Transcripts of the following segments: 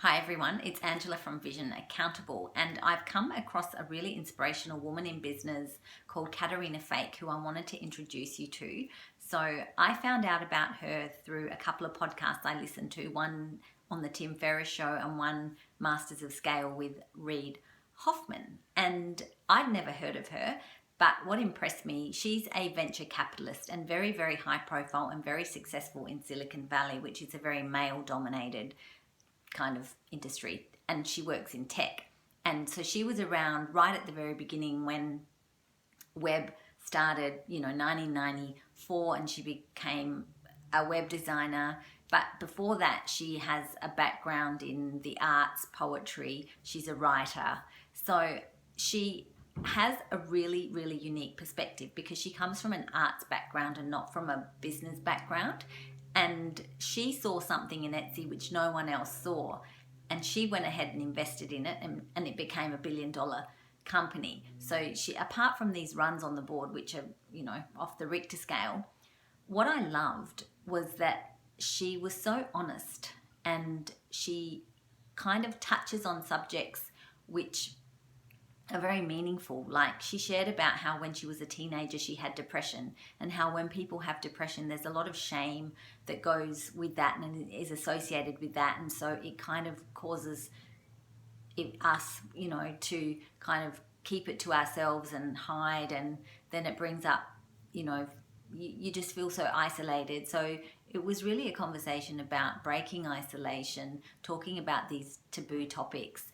Hi everyone, it's Angela from Vision Accountable, and I've come across a really inspirational woman in business called Caterina who I wanted to introduce you to. So I found out about her through a couple of podcasts I listened to, one on the Tim Ferriss Show and one Masters of Scale with Reid Hoffman. And I'd never heard of her, but what impressed me, she's a venture capitalist and very, very high profile and very successful in Silicon Valley, which is a very male dominated kind of industry, and she works in tech. And so she was around right at the very beginning when web started, 1994, and she became a web designer. But before that, she has a background in the arts, poetry. She's a writer. So she has a really, really unique perspective because she comes from an arts background and not from a business background. And she saw something in Etsy which no one else saw. And she went ahead and invested in it, and it became $1 billion company. So she, apart from these runs on the board, which are, off the Richter scale, what I loved was that she was so honest, and she kind of touches on subjects which are very meaningful. Like, she shared about how when she was a teenager she had depression, and how when people have depression there's a lot of shame that goes with that and is associated with that, and so it kind of causes us to kind of keep it to ourselves and hide, and then it brings up you just feel so isolated. So it was really a conversation about breaking isolation, talking about these taboo topics.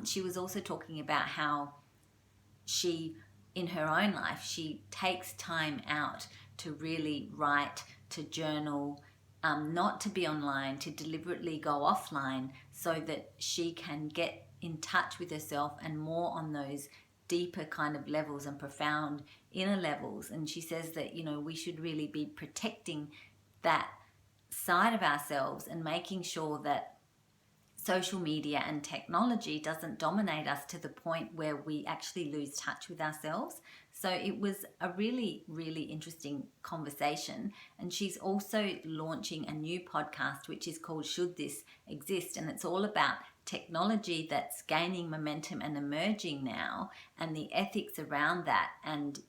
She was also talking about how she, in her own life, she takes time out to really write, to journal, not to be online, to deliberately go offline so that she can get in touch with herself and more on those deeper kind of levels and profound inner levels. And she says that, we should really be protecting that side of ourselves and making sure that social media and technology doesn't dominate us to the point where we actually lose touch with ourselves. So it was a really, really interesting conversation. And she's also launching a new podcast, which is called Should This Exist? And it's all about technology that's gaining momentum and emerging now, and the ethics around that, and,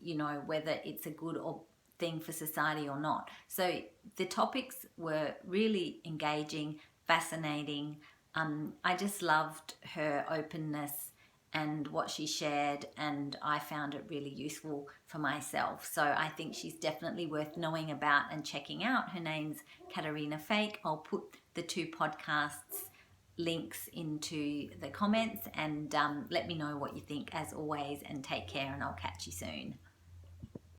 whether it's a good or thing for society or not. So the topics were really engaging, fascinating. I just loved her openness and what she shared, and I found it really useful for myself. So I think she's definitely worth knowing about and checking out. Her name's Caterina Fake. I'll put the two podcasts links into the comments, and let me know what you think as always, and take care, and I'll catch you soon.